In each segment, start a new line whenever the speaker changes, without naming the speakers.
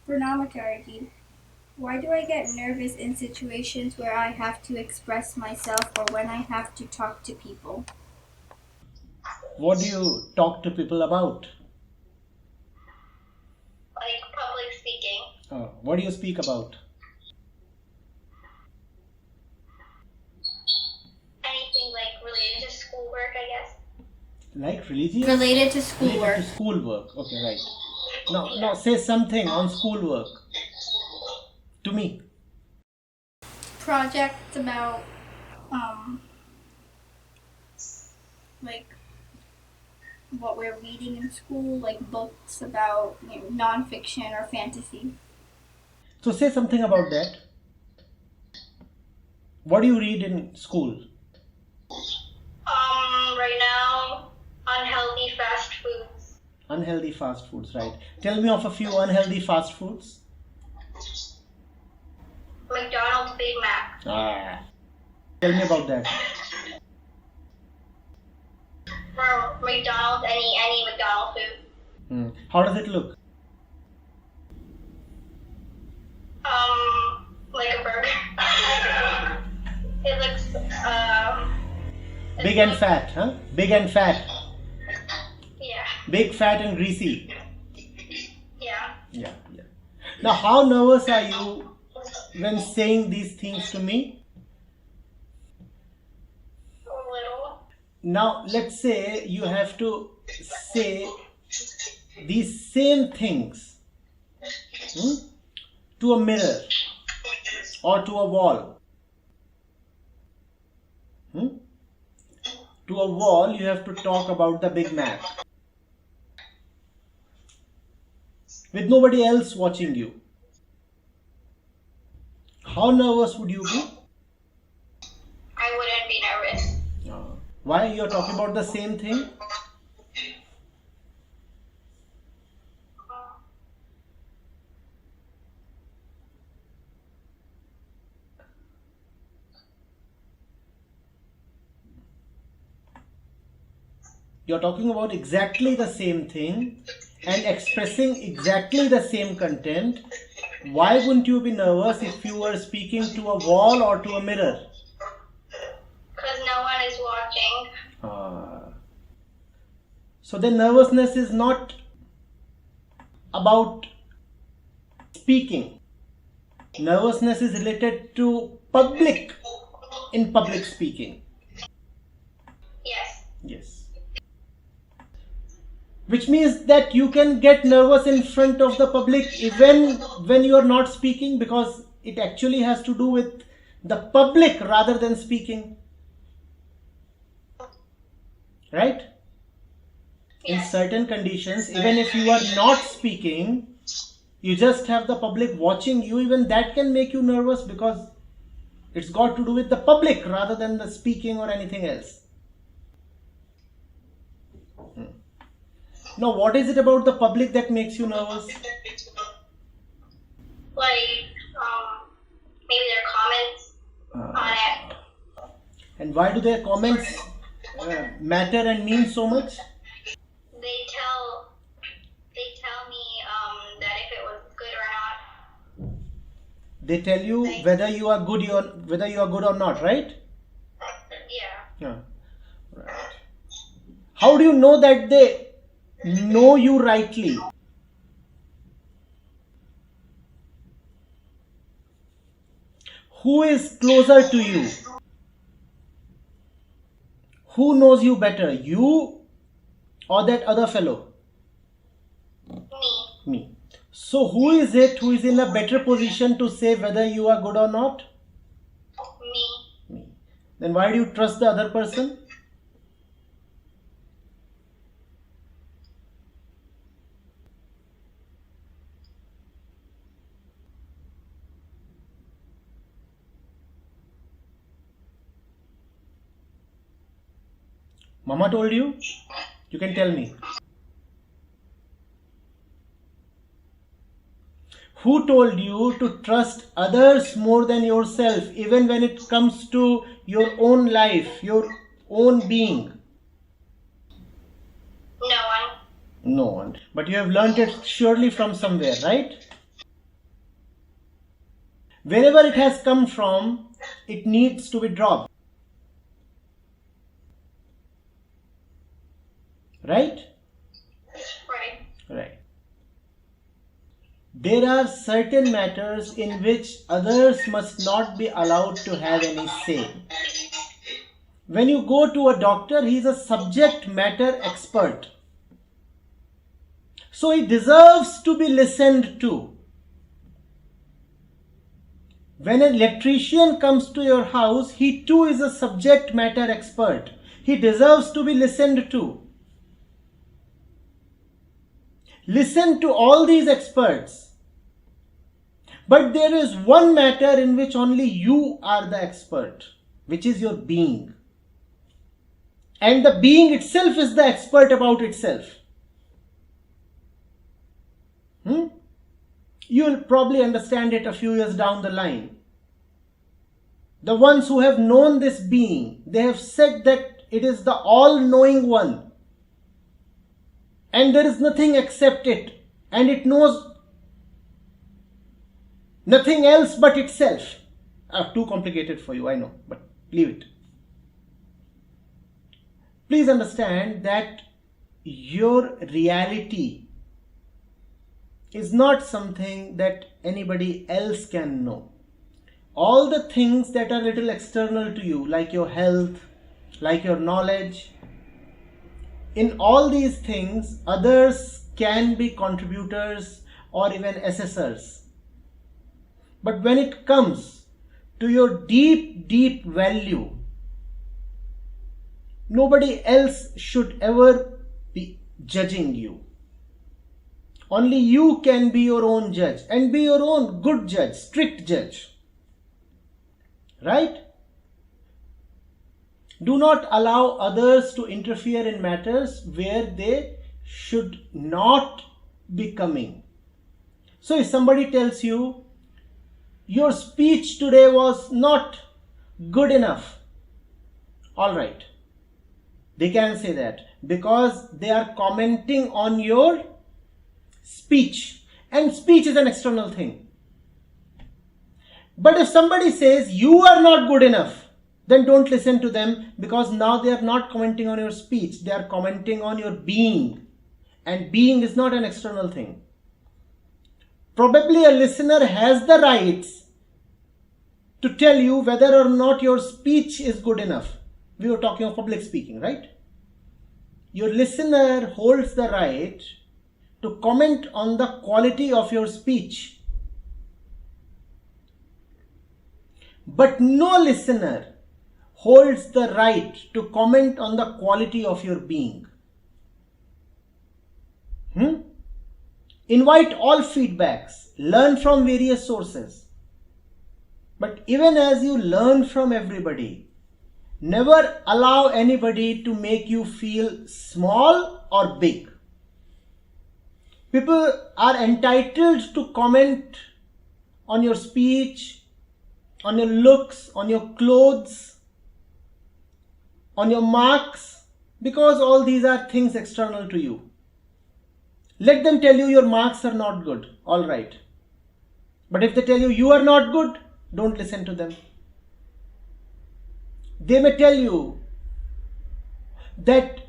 Pranam Acharya. Why do I get nervous in situations where I have to express myself or when I have to talk to people?
What do you talk to people about?
Like public speaking.
What do you speak about?
Anything like related to schoolwork, I guess.
Like religious?
Related to schoolwork.
Related to schoolwork. Okay, right. Now say something on schoolwork to me.
Projects about like what we're reading in school, like books about non-fiction or fantasy.
So say something about that. What do you read in school?
Right now, unhealthy fast foods.
Unhealthy fast foods, right? Tell me of a few unhealthy fast foods.
McDonald's Big Mac.
Tell me about that.
Or McDonald's, any McDonald's food.
How does it look?
Like a burger. It looks
Big and fat, huh? Big and fat.
Yeah.
Big, fat and greasy.
Yeah.
Yeah. Now, how nervous are you when saying these things to me?
A little.
Now, let's say you have to say these same things to a mirror or to a wall. To a wall, you have to talk about the Big Mac with nobody else watching you. How nervous would you be?
I wouldn't be nervous.
Why? You're talking about the same thing? You're talking about exactly the same thing and expressing exactly the same content. Why wouldn't you be nervous if you were speaking to a wall or to a mirror?
Because no one is watching.
So the nervousness is not about speaking. Nervousness is related to public speaking.
Yes.
Yes. Which means that you can get nervous in front of the public even when you are not speaking, because it actually has to do with the public rather than speaking. Right? In certain conditions, even if you are not speaking, you just have the public watching you, even that can make you nervous because it's got to do with the public rather than the speaking or anything else. Now, what is it about the public that makes you nervous?
Like, maybe their comments on it.
And why do their comments matter and mean so much?
They tell me that if it was good or not.
They tell you whether you are good or not, right?
Yeah.
Right. How do you know that they know you rightly? Who is closer to you? Who knows you better, you or that other fellow? Me. So who is it who is in a better position to say whether you are good or not?
Me.
Then why do you trust the other person? Mama told you? You can tell me. Who told you to trust others more than yourself, even when it comes to your own life, your own being?
No one.
No one. But you have learnt it surely from somewhere, right? Wherever it has come from, it needs to be dropped. Right?
Right.
Right. There are certain matters in which others must not be allowed to have any say. When you go to a doctor, he is a subject matter expert. So he deserves to be listened to. When an electrician comes to your house, he too is a subject matter expert. He deserves to be listened to. Listen to all these experts. But there is one matter in which only you are the expert, which is your being. And the being itself is the expert about itself. You will probably understand it a few years down the line. The ones who have known this being, they have said that it is the all-knowing one. And there is nothing except it. And it knows nothing else but itself. Too complicated for you, I know, but leave it. Please understand that your reality is not something that anybody else can know. All the things that are little external to you, like your health, like your knowledge, in all these things, others can be contributors or even assessors. But when it comes to your deep, deep value, nobody else should ever be judging you. Only you can be your own judge and be your own good judge, strict judge. Right? Do not allow others to interfere in matters where they should not be coming. So if somebody tells you, your speech today was not good enough, all right. They can say that because they are commenting on your speech, and speech is an external thing. But if somebody says you are not good enough, then don't listen to them, because now they are not commenting on your speech, they are commenting on your being, and being is not an external thing. Probably a listener has the rights to tell you whether or not your speech is good enough. We were talking of public speaking, right? Your listener holds the right to comment on the quality of your speech. But no listener holds the right to comment on the quality of your being. Invite all feedbacks. Learn from various sources. But even as you learn from everybody, never allow anybody to make you feel small or big. People are entitled to comment on your speech, on your looks, on your clothes, on your marks, because all these are things external to you. Let them tell you your marks are not good, all right. But if they tell you you are not good, don't listen to them. They may tell you that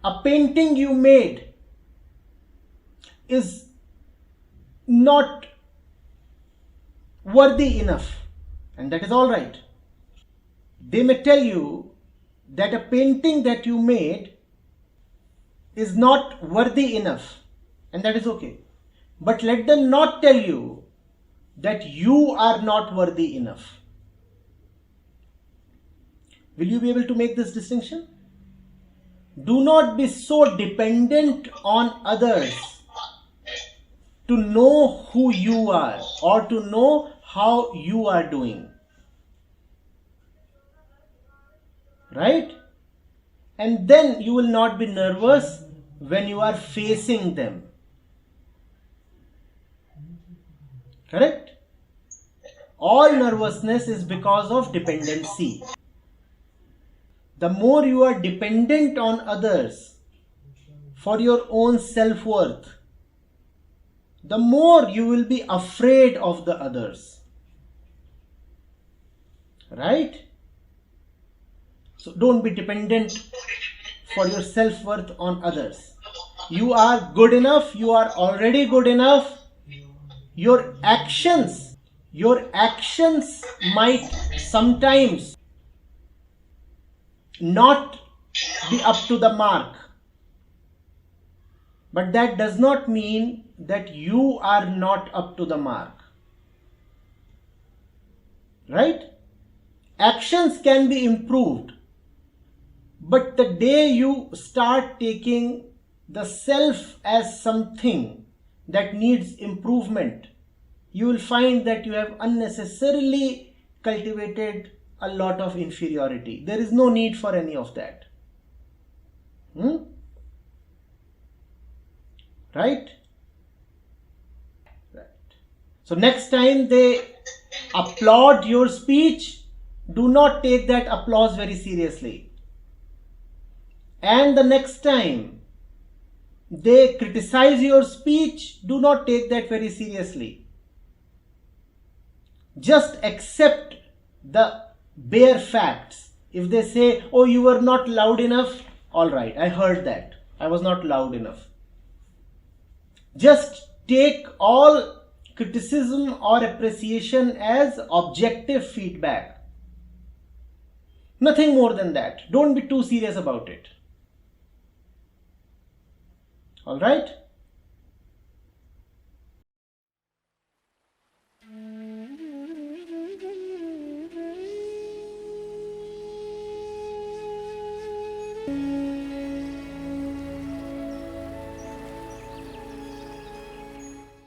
a painting you made is not worthy enough, and that is all right. They may tell you that a painting that you made is not worthy enough, and that is okay. But let them not tell you that you are not worthy enough. Will you be able to make this distinction? Do not be so dependent on others to know who you are or to know how you are doing. Right? And then you will not be nervous when you are facing them. Correct? All nervousness is because of dependency. The more you are dependent on others for your own self-worth, the more you will be afraid of the others. Right? So don't be dependent for your self-worth on others. You are good enough. You are already good enough. Your actions might sometimes not be up to the mark. But that does not mean that you are not up to the mark. Right? Actions can be improved. But the day you start taking the self as something that needs improvement, you will find that you have unnecessarily cultivated a lot of inferiority. There is no need for any of that. Right? Right. So next time they applaud your speech, do not take that applause very seriously. And the next time they criticize your speech, do not take that very seriously. Just accept the bare facts. If they say, oh, you were not loud enough, all right, I heard that. I was not loud enough. Just take all criticism or appreciation as objective feedback. Nothing more than that. Don't be too serious about it. All right?